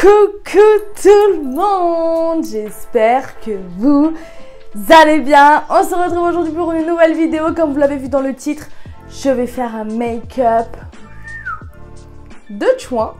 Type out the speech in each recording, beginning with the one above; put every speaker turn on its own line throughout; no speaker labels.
Coucou tout le monde, j'espère que vous allez bien. On se retrouve aujourd'hui pour une nouvelle vidéo. Comme vous l'avez vu dans le titre, je vais faire un make-up de chouin.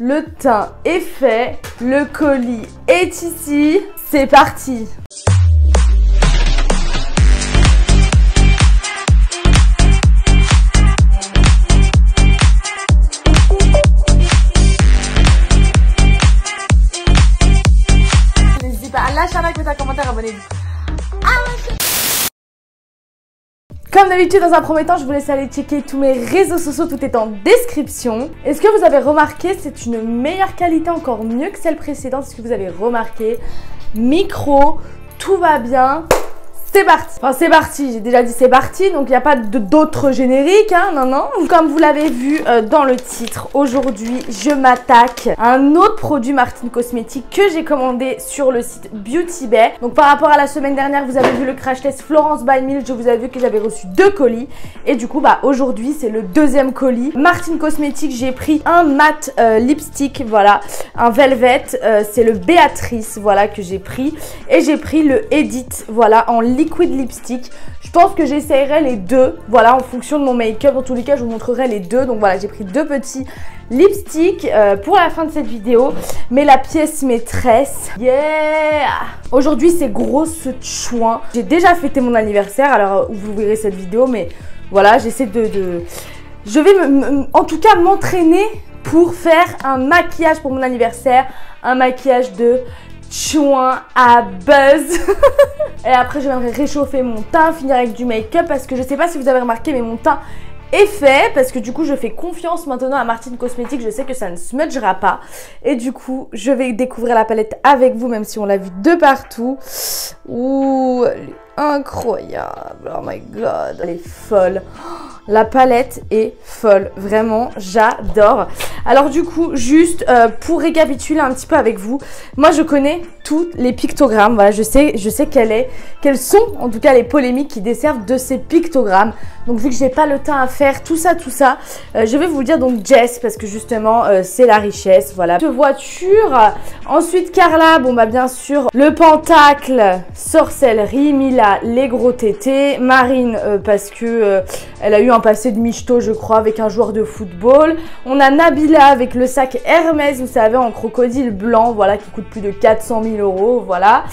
Le teint est fait, le colis est ici, c'est parti. Lâche un like, mets un commentaire, abonnez-vous. Comme d'habitude, dans un premier temps, je vous laisse aller checker tous mes réseaux sociaux, tout est en description. Est-ce que vous avez remarqué, c'est une meilleure qualité, encore mieux que celle précédente. Est-ce que vous avez remarqué? Micro, tout va bien. C'est parti. Enfin, c'est parti, j'ai déjà dit c'est parti, donc il n'y a pas d'autre générique, hein, non. Comme vous l'avez vu dans le titre, aujourd'hui, je m'attaque à un autre produit Martine Cosmétiques que j'ai commandé sur le site Beauty Bay. Donc par rapport à la semaine dernière, vous avez vu le crash test Florence by Milk, je vous avais vu que j'avais reçu 2 colis. Et du coup, aujourd'hui, c'est le deuxième colis. Martine Cosmétiques, j'ai pris un matte lipstick, voilà, un velvet, c'est le Béatrice, voilà, que j'ai pris. Et j'ai pris le Edit, voilà, en liquid lipstick. Je pense que j'essayerai les deux, voilà, en fonction de mon make-up. En tous les cas, je vous montrerai les deux. Donc voilà, j'ai pris 2 petits lipsticks pour la fin de cette vidéo. Mais la pièce maîtresse, yeah! Aujourd'hui, c'est grosse chouin. J'ai déjà fêté mon anniversaire, alors vous verrez cette vidéo, mais voilà, j'essaie je vais en tout cas m'entraîner pour faire un maquillage pour mon anniversaire. Un maquillage de chouin à buzz. Et après j'aimerais réchauffer mon teint, finir avec du make-up, parce que je sais pas si vous avez remarqué, mais mon teint est fait, parce que du coup je fais confiance maintenant à Martine Cosmétiques. Je sais que ça ne smudgera pas, et du coup je vais découvrir la palette avec vous, même si on l'a vu de partout. Ouh, elle est incroyable, oh my god, elle est folle. La palette est folle, vraiment, j'adore. Alors du coup, juste pour récapituler un petit peu avec vous, moi je connais tous les pictogrammes, voilà, je sais quelles sont en tout cas les polémiques qui desservent de ces pictogrammes. Donc vu que j'ai pas le temps à faire tout ça, je vais vous le dire. Donc Jess, parce que justement c'est la richesse, voilà. De voiture, ensuite Carla, bon bah bien sûr, le pentacle, sorcellerie, Mila, les gros tétés, Marine, parce que elle a eu un passé de michto, je crois, avec un joueur de football. On a Nabila avec le sac Hermès, vous savez, en crocodile blanc, voilà, qui coûte plus de 400 000 €, voilà.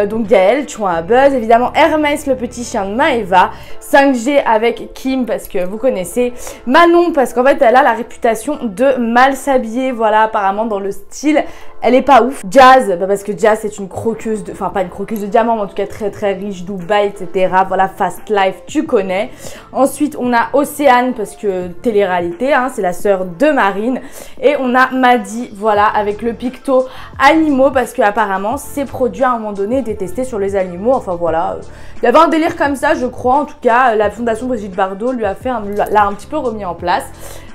Donc Gaëlle, chouin à buzz, évidemment Hermès, le petit chien de Maëva, 5G avec Kim, parce que vous connaissez, Manon, parce qu'en fait elle a la réputation de mal s'habiller, voilà, apparemment dans le style, elle est pas ouf. Jazz, parce que Jazz c'est une croqueuse de, enfin pas une croqueuse de diamants, mais en tout cas très très riche, Dubaï, etc. Voilà, Fast Life, tu connais. Ensuite on a Océane, parce que télé-réalité, hein, c'est la sœur de Marine. Et on a Maddy, voilà, avec le picto animaux, parce que apparemment ces produits à un moment donné étaient testés sur les animaux. Enfin voilà, il y avait un délire comme ça, je crois. En tout cas, la fondation Brigitte Bardot lui a fait l'a un petit peu remis en place.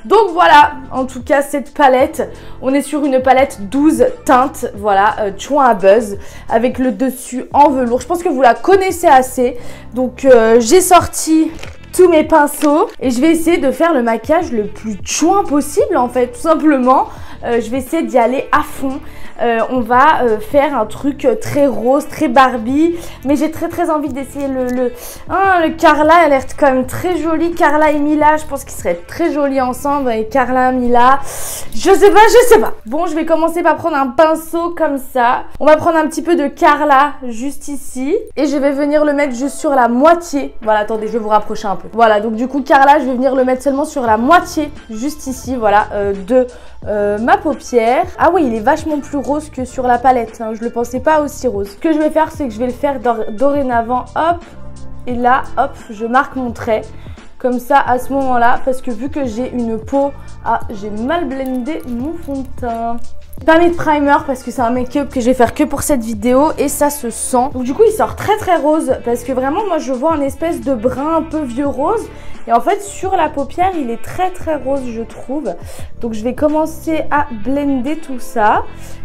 Donc voilà, en tout cas cette palette, on est sur une palette 12 teintes, voilà, chouin à buzz, avec le dessus en velours. Je pense que vous la connaissez assez. Donc j'ai sorti tous mes pinceaux et je vais essayer de faire le maquillage le plus chouin possible, en fait, tout simplement. Je vais essayer d'y aller à fond. On va faire un truc très rose, très Barbie, mais j'ai très envie d'essayer le Carla. Elle a l'air quand même très jolie. Carla et Mila, je pense qu'ils seraient très jolis ensemble. Et Carla, Mila, je sais pas. Bon, je vais commencer par prendre un pinceau comme ça. On va prendre un petit peu de Carla juste ici, et je vais venir le mettre juste sur la moitié. Voilà, attendez, je vais vous rapprocher un peu. Voilà, donc du coup Carla, je vais venir le mettre seulement sur la moitié, juste ici, voilà, de ma paupière. Ah oui, il est vachement plus rose que sur la palette, hein. Je le pensais pas aussi rose. Ce que je vais faire, c'est que je vais le faire dorénavant, hop, et là, hop, je marque mon trait. Comme ça, à ce moment-là, parce que vu que j'ai une peau... Ah, j'ai mal blendé mon fond de teint. Pas mis de primer parce que c'est un make-up que je vais faire que pour cette vidéo et ça se sent. Donc du coup il sort très rose, parce que vraiment moi je vois un espèce de brun un peu vieux rose. Et en fait sur la paupière il est très rose, je trouve. Donc je vais commencer à blender tout ça.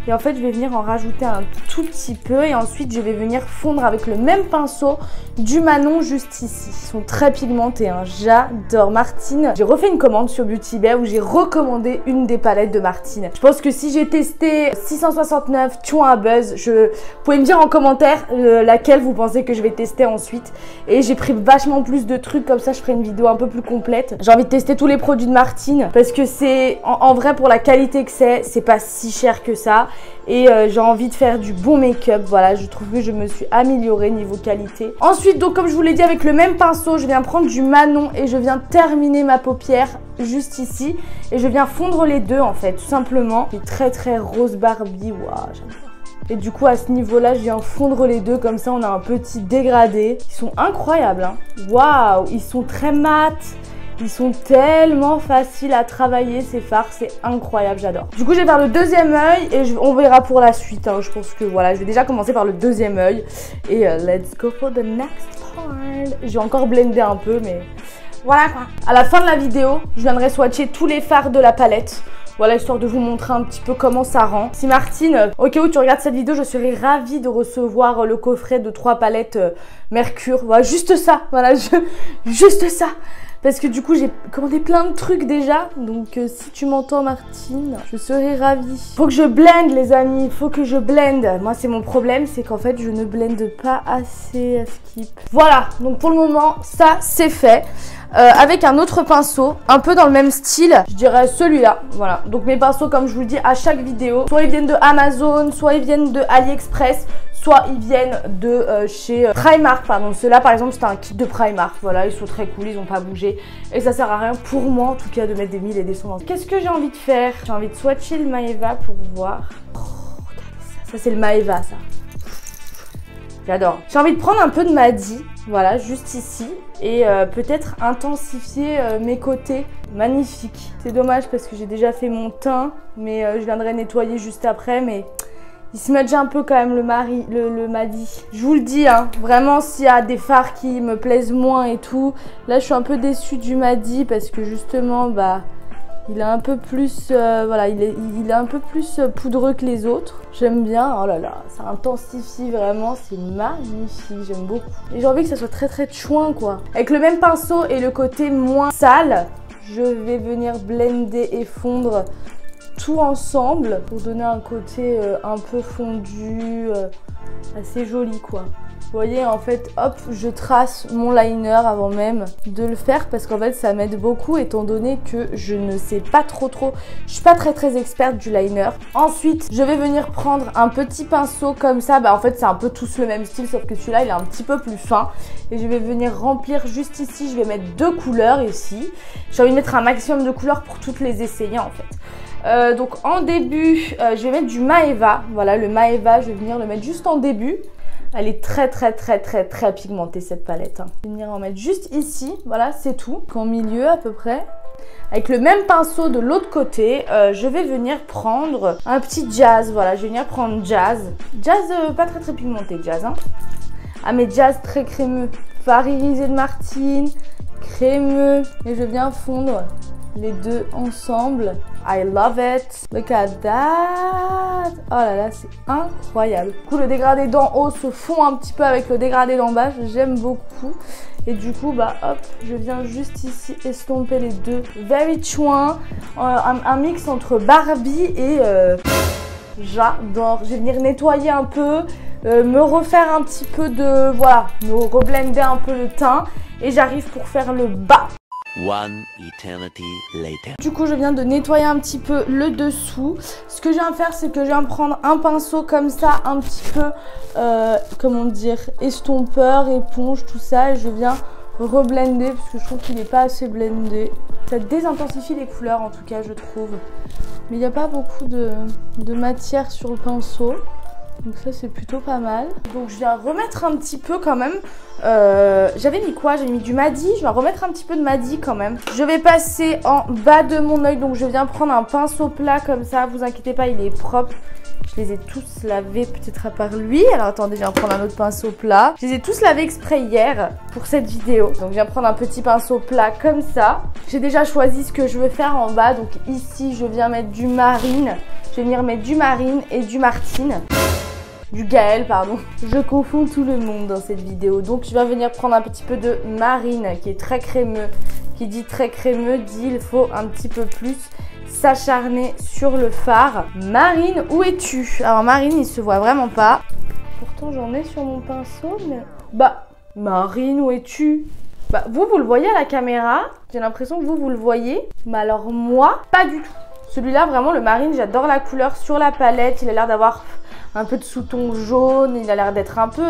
Et en fait je vais venir en rajouter un tout petit peu. Et ensuite je vais venir fondre avec le même pinceau du Manon juste ici. Ils sont très pigmentés, hein. j'adore Martine. J'ai refait une commande sur Beauty Bay où j'ai recommandé une des palettes de Martine. Je pense que si j'ai testé 669 Tuant à Buzz, vous pouvez me dire en commentaire laquelle vous pensez que je vais tester ensuite. Et j'ai pris vachement plus de trucs, comme ça je ferai une vidéo un peu plus complète. J'ai envie de tester tous les produits de Martine parce que c'est en vrai, pour la qualité que c'est pas si cher que ça. Et j'ai envie de faire du bon make-up. Voilà, je trouve que je me suis améliorée niveau qualité. Ensuite, donc comme je vous l'ai dit, avec le même pinceau, je viens prendre du Manon et je viens terminer ma paupière juste ici. Et je viens fondre les deux en fait, tout simplement. C'est très rose Barbie, waouh, j'adore. Et du coup, à ce niveau-là, je viens fondre les deux. Comme ça, on a un petit dégradé. Ils sont incroyables, hein. Waouh, ils sont très mat. Ils sont tellement faciles à travailler, ces fards, c'est incroyable, j'adore. Du coup, je vais faire le deuxième œil et on verra pour la suite, hein. Je pense que voilà, je vais déjà commencer par le deuxième œil. Et let's go for the next part. Je vais encore blender un peu, mais voilà quoi. À la fin de la vidéo, je viendrai swatcher tous les fards de la palette. Voilà, histoire de vous montrer un petit peu comment ça rend. Si Martine, au cas où tu regardes cette vidéo, je serais ravie de recevoir le coffret de 3 palettes Mercure. Voilà, juste ça, voilà, juste ça. Parce que du coup, j'ai commandé plein de trucs déjà. Donc, si tu m'entends, Martine, je serais ravie. Faut que je blende, les amis. Faut que je blende. Moi, c'est mon problème. C'est qu'en fait, je ne blende pas assez à skip. Voilà. Donc, pour le moment, ça, c'est fait. Avec un autre pinceau, un peu dans le même style. Je dirais celui-là. Voilà. Donc, mes pinceaux, comme je vous le dis à chaque vidéo, soit ils viennent de Amazon, soit ils viennent de AliExpress, soit ils viennent de chez Primark, pardon. Ceux-là, par exemple, c'était un kit de Primark. Voilà, ils sont très cool, ils n'ont pas bougé. Et ça sert à rien pour moi, en tout cas, de mettre des 1000 et des 100. Qu'est-ce que j'ai envie de faire? J'ai envie de swatcher le Maeva pour voir. Oh, regardez ça. Ça, c'est le Maeva, ça. J'adore. J'ai envie de prendre un peu de Madi, voilà, juste ici. Et peut-être intensifier mes côtés. Magnifique. C'est dommage parce que j'ai déjà fait mon teint. Mais je viendrai nettoyer juste après, mais... il smudge un peu quand même le Madi. Je vous le dis, hein, vraiment s'il y a des fards qui me plaisent moins et tout. Là, je suis un peu déçue du Madi parce que justement, bah, il est un peu plus, voilà, il est un peu plus poudreux que les autres. J'aime bien, oh là là, ça intensifie vraiment, c'est magnifique, j'aime beaucoup. Et j'ai envie que ça soit très chouin, quoi. Avec le même pinceau et le côté moins sale, je vais venir blender et fondre tout ensemble pour donner un côté un peu fondu, assez joli quoi. Vous voyez, en fait, hop, je trace mon liner avant même de le faire parce qu'en fait, ça m'aide beaucoup étant donné que je ne sais pas trop. Je suis pas très experte du liner. Ensuite, je vais venir prendre un petit pinceau comme ça. Bah, en fait, c'est un peu tous le même style, sauf que celui-là, il est un petit peu plus fin. Et je vais venir remplir juste ici. Je vais mettre 2 couleurs ici. J'ai envie de mettre un maximum de couleurs pour toutes les essayer, en fait. Donc, en début, je vais mettre du Maeva. Voilà, le Maeva, je vais venir le mettre juste en début. Elle est très pigmentée cette palette, hein. Je vais venir en mettre juste ici, voilà, c'est tout. En milieu à peu près. Avec le même pinceau de l'autre côté, je vais venir prendre un petit Jazz. Voilà, je vais venir prendre Jazz. Jazz pas très pigmenté, Jazz, hein. Ah mais Jazz très crémeux. Fard irisé de Martine, crémeux. Et je viens fondre les deux ensemble. I love it. Look at that. Oh là là, c'est incroyable. Du coup, le dégradé d'en haut se fond un petit peu avec le dégradé d'en bas. J'aime beaucoup. Et du coup, bah hop, je viens juste ici estomper les deux. Very chouin. Un mix entre Barbie et... j'adore. Je vais venir nettoyer un peu. Me refaire un petit peu de... Voilà, me reblender un peu le teint. Et j'arrive pour faire le bas.
One eternity later.
Du coup, je viens de nettoyer un petit peu le dessous. Ce que je viens de faire, c'est que je viens de prendre un pinceau comme ça, un petit peu, comment dire, estompeur, éponge, tout ça. Et je viens reblender parce que je trouve qu'il n'est pas assez blendé. Ça désintensifie les couleurs, en tout cas, je trouve. Mais il n'y a pas beaucoup de matière sur le pinceau. Donc ça c'est plutôt pas mal. Donc je viens remettre un petit peu quand même. J'avais mis quoi? J'ai mis du Madi. Je vais remettre un petit peu de Madi quand même. Je vais passer en bas de mon œil. Donc je viens prendre un pinceau plat comme ça. Vous inquiétez pas, il est propre. Je les ai tous lavés peut-être à part lui. Alors attendez, je viens prendre un autre pinceau plat. Je les ai tous lavés exprès hier pour cette vidéo. Donc je viens prendre un petit pinceau plat comme ça. J'ai déjà choisi ce que je veux faire en bas. Donc ici je viens mettre du marine. Je vais venir mettre du marine et du Martine. du Gaël, pardon. Je confonds tout le monde dans cette vidéo. Donc je vais venir prendre un petit peu de Marine qui est très crémeux. Qui dit très crémeux dit il faut un petit peu plus s'acharner sur le fard. Marine, où es-tu? Alors Marine, il se voit vraiment pas. Pourtant j'en ai sur mon pinceau, mais... Bah, Marine, où es-tu? Bah, vous le voyez à la caméra. J'ai l'impression que vous le voyez. Mais alors moi, pas du tout. Celui-là, vraiment, le Marine, j'adore la couleur sur la palette. Il a l'air d'avoir un peu de sous-ton jaune. Il a l'air d'être un peu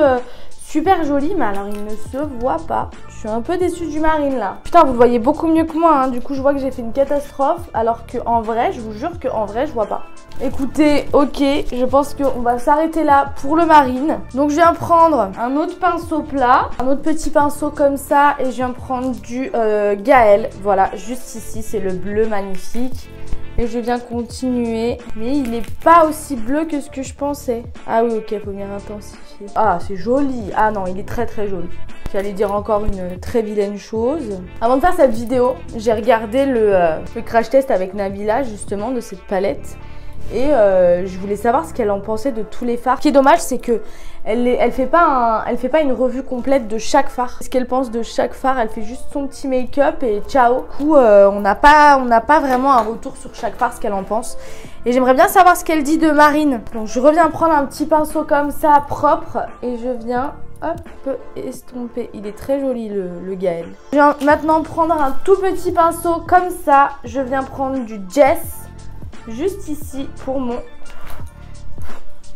super joli. Mais alors, il ne se voit pas. Je suis un peu déçue du Marine, là. Putain, vous le voyez beaucoup mieux que moi. Hein. Du coup, je vois que j'ai fait une catastrophe. Alors qu'en vrai, je vous jure qu'en vrai, je vois pas. Écoutez, ok, je pense qu'on va s'arrêter là pour le Marine. Donc je viens prendre un autre pinceau plat, un autre petit pinceau comme ça, et je viens prendre du Gaël. Voilà, juste ici, c'est le bleu magnifique. Et je viens continuer, mais il n'est pas aussi bleu que ce que je pensais. Ah oui, ok, il faut venir intensifier. Ah, c'est joli. Ah non, il est très très joli. J'allais dire encore une très vilaine chose. Avant de faire cette vidéo, j'ai regardé le crash test avec Nabila, justement, de cette palette. Et je voulais savoir ce qu'elle en pensait de tous les fards. Ce qui est dommage, c'est que elle fait pas une revue complète de chaque fard. Ce qu'elle pense de chaque fard, elle fait juste son petit make-up et ciao. Du coup, on n'a pas vraiment un retour sur chaque fard, ce qu'elle en pense. Et j'aimerais bien savoir ce qu'elle dit de Marine. Donc je reviens prendre un petit pinceau comme ça, propre, et je viens... Hop, estomper. Il est très joli le Gaël. Je viens maintenant prendre un tout petit pinceau comme ça. Je viens prendre du Jess. Juste ici pour mon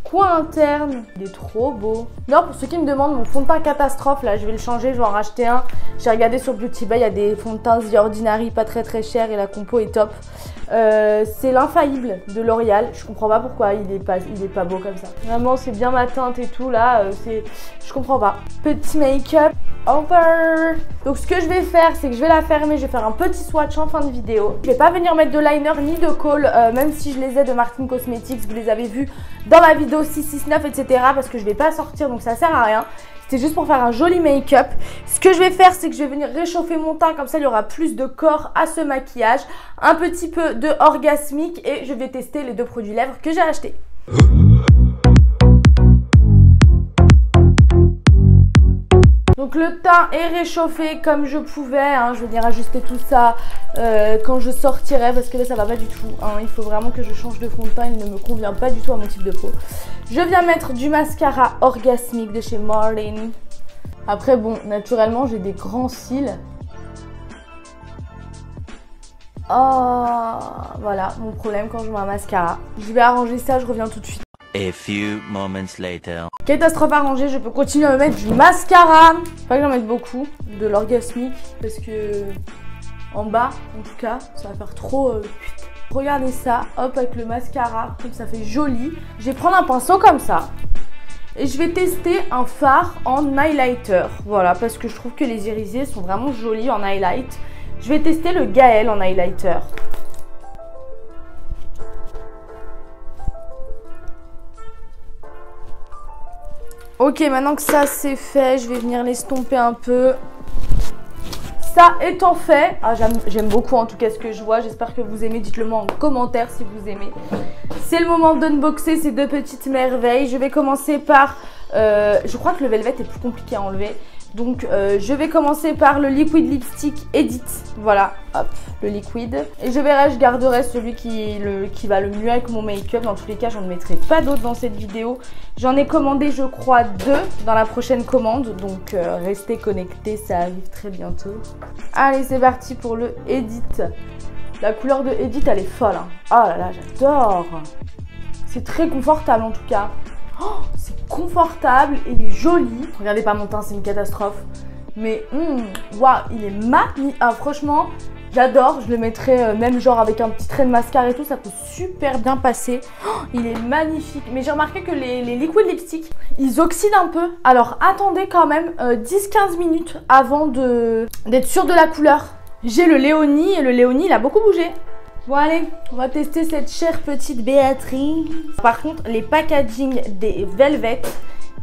coin interne. Il est trop beau. Non, pour ceux qui me demandent mon fond de teint catastrophe, là je vais le changer, je vais en racheter un. J'ai regardé sur Beauty Bay, il y a des fonds de teint The Ordinary pas très chers et la compo est top. C'est l'infaillible de L'Oréal. Je comprends pas pourquoi il est pas beau comme ça. Vraiment c'est bien ma teinte et tout là. Je comprends pas. Petit make-up over. Donc ce que je vais faire, c'est que je vais la fermer. Je vais faire un petit swatch en fin de vidéo. Je vais pas venir mettre de liner ni de kohl, même si je les ai de Martin Cosmetics. Vous les avez vus dans ma vidéo 669 etc. Parce que je vais pas sortir, donc ça sert à rien. C'était juste pour faire un joli make-up. Ce que je vais faire, c'est que je vais venir réchauffer mon teint. Comme ça, il y aura plus de corps à ce maquillage. Un petit peu de orgasmique. Et je vais tester les deux produits lèvres que j'ai achetés. Donc le teint est réchauffé comme je pouvais, hein. Je vais venir ajuster tout ça quand je sortirai parce que là ça va pas du tout, hein. Il faut vraiment que je change de fond de teint, il ne me convient pas du tout à mon type de peau. Je viens mettre du mascara orgasmique de chez Martin. Après bon, naturellement j'ai des grands cils. Oh, voilà mon problème quand je mets un mascara. Je vais arranger ça, je reviens tout de suite.
A few moments later.
Catastrophe arrangée, je peux continuer à me mettre du mascara. Faut pas que j'en mette beaucoup, de l'orgasmique, parce que en bas, en tout cas, ça va faire trop... Regardez ça, hop, avec le mascara, comme ça fait joli. Je vais prendre un pinceau comme ça. Et je vais tester un fard en highlighter. Voilà, parce que je trouve que les irisés sont vraiment jolis en highlight. Je vais tester le Gaël en highlighter. Ok, maintenant que ça c'est fait, je vais venir l'estomper un peu. Ça étant fait, j'aime beaucoup en tout cas ce que je vois. J'espère que vous aimez, dites-le moi en commentaire si vous aimez. C'est le moment d'unboxer ces deux petites merveilles. Je vais commencer par... je crois que le velvet est plus compliqué à enlever. Donc je vais commencer par le Liquid Lipstick Edit. Voilà, hop, le liquide. Et je verrai, je garderai celui qui va le mieux avec mon make-up. Dans tous les cas, j'en mettrai pas d'autres dans cette vidéo. J'en ai commandé, je crois, 2 dans la prochaine commande. Donc restez connectés, ça arrive très bientôt. Allez, c'est parti pour le Edit. La couleur de Edit, elle est folle, hein. Oh là là, j'adore. C'est très confortable en tout cas. Oh, c'est confortable et il est joli. Regardez pas mon teint, c'est une catastrophe. Mais waouh, il est magnifique. Ah, franchement, j'adore. Je le mettrais même genre avec un petit trait de mascara et tout. Ça peut super bien passer. Oh, il est magnifique. Mais j'ai remarqué que les liquid lipstick, ils oxydent un peu. Alors attendez quand même 10-15 minutes avant d'être sûr de la couleur. J'ai le Léonie et le Léonie, il a beaucoup bougé. Bon allez, on va tester cette chère petite Béatrice. Par contre, les packaging des Velvet,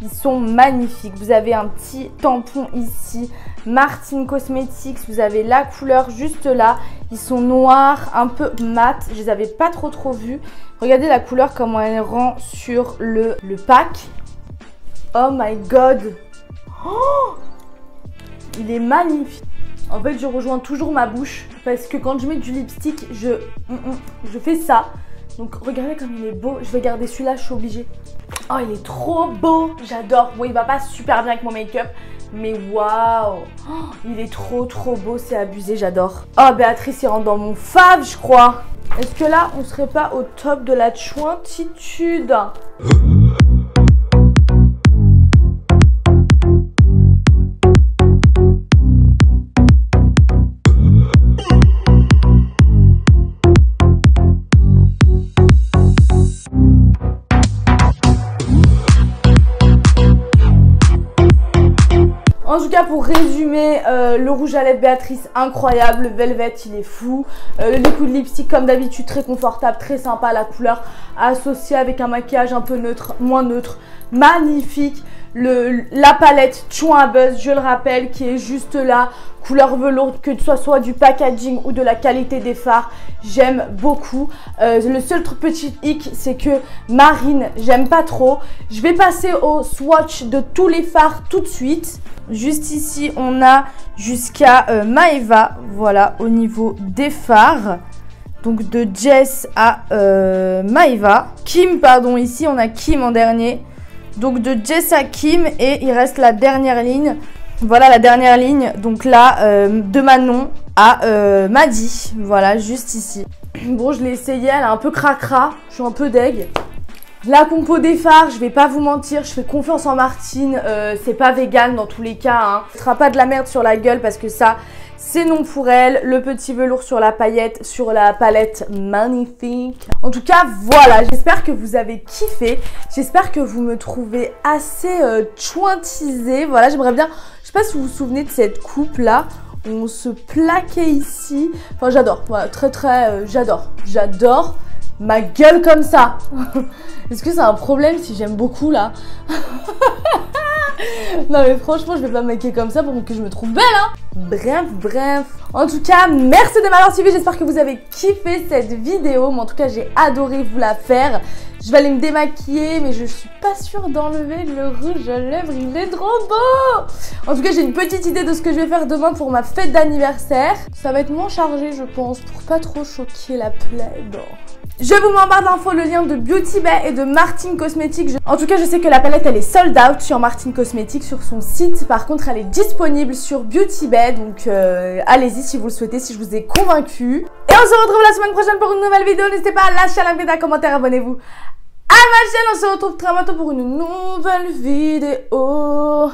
ils sont magnifiques. Vous avez un petit tampon ici, Martin Cosmetics. Vous avez la couleur juste là. Ils sont noirs, un peu mat. Je les avais pas trop vus. Regardez la couleur, comment elle rend sur le pack. Oh my god. Oh, il est magnifique. En fait, je rejoins toujours ma bouche parce que quand je mets du lipstick, je fais ça. Donc, regardez comme il est beau. Je vais garder celui-là, je suis obligée. Oh, il est trop beau. J'adore. Bon, il va pas super bien avec mon make-up. Mais waouh. Oh, il est trop beau. C'est abusé, j'adore. Oh, Béatrice, il rentre dans mon fave, je crois. Est-ce que là, on serait pas au top de la chouintitude? En tout cas, pour résumer, le rouge à lèvres Béatrice, incroyable. Le velvet, il est fou. Le liquid lipstick, comme d'habitude, très confortable, très sympa. La couleur associée avec un maquillage un peu neutre, moins neutre, magnifique. La palette Chouin Buzz, je le rappelle, qui est juste là. Couleur velours, que ce soit du packaging ou de la qualité des fards, j'aime beaucoup. Le seul truc petit hic, c'est que Marine, j'aime pas trop. Je vais passer au swatch de tous les fards tout de suite. Juste ici, on a jusqu'à Maeva, voilà, au niveau des fards. Donc de Jess à Maeva. Kim, pardon, ici on a Kim en dernier. Donc de Jess à Kim et il reste la dernière ligne. Voilà la dernière ligne. Donc là, de Manon à Maddy. Voilà, juste ici. Bon, je l'ai essayé, elle est un peu cracra. Je suis un peu deg. La compo des fards, je vais pas vous mentir, je fais confiance en Martine, c'est pas vegan dans tous les cas, hein. Ce sera pas de la merde sur la gueule parce que ça, c'est non pour elle. Le petit velours sur la paillette, sur la palette, magnifique. En tout cas, voilà, j'espère que vous avez kiffé. J'espère que vous me trouvez assez chouintisée. Voilà, j'aimerais bien, je sais pas si vous vous souvenez de cette coupe là. On se plaquait ici. Enfin, j'adore, voilà, j'adore ma gueule comme ça. Est-ce que c'est un problème si j'aime beaucoup là? Non mais franchement, je vais pas me maquiller comme ça pour que je me trouve belle, hein. Bref. En tout cas, merci de m'avoir suivi. J'espère que vous avez kiffé cette vidéo. Mais en tout cas, j'ai adoré vous la faire. Je vais aller me démaquiller, mais je suis pas sûre d'enlever le rouge à lèvres. Il est trop beau. En tout cas, j'ai une petite idée de ce que je vais faire demain pour ma fête d'anniversaire. Ça va être moins chargé, je pense, pour pas trop choquer la plèbe. Je vous mets en barre d'infos le lien de Beauty Bay et de Martine Cosmetics. En tout cas, je sais que la palette, elle est sold out sur Martine Cosmetics, sur son site. Par contre, elle est disponible sur Beauty Bay. Donc, allez-y si vous le souhaitez, si je vous ai convaincu. Et on se retrouve la semaine prochaine pour une nouvelle vidéo. N'hésitez pas à lâcher un like, un commentaire, abonnez-vous à ma chaîne. On se retrouve très bientôt pour une nouvelle vidéo.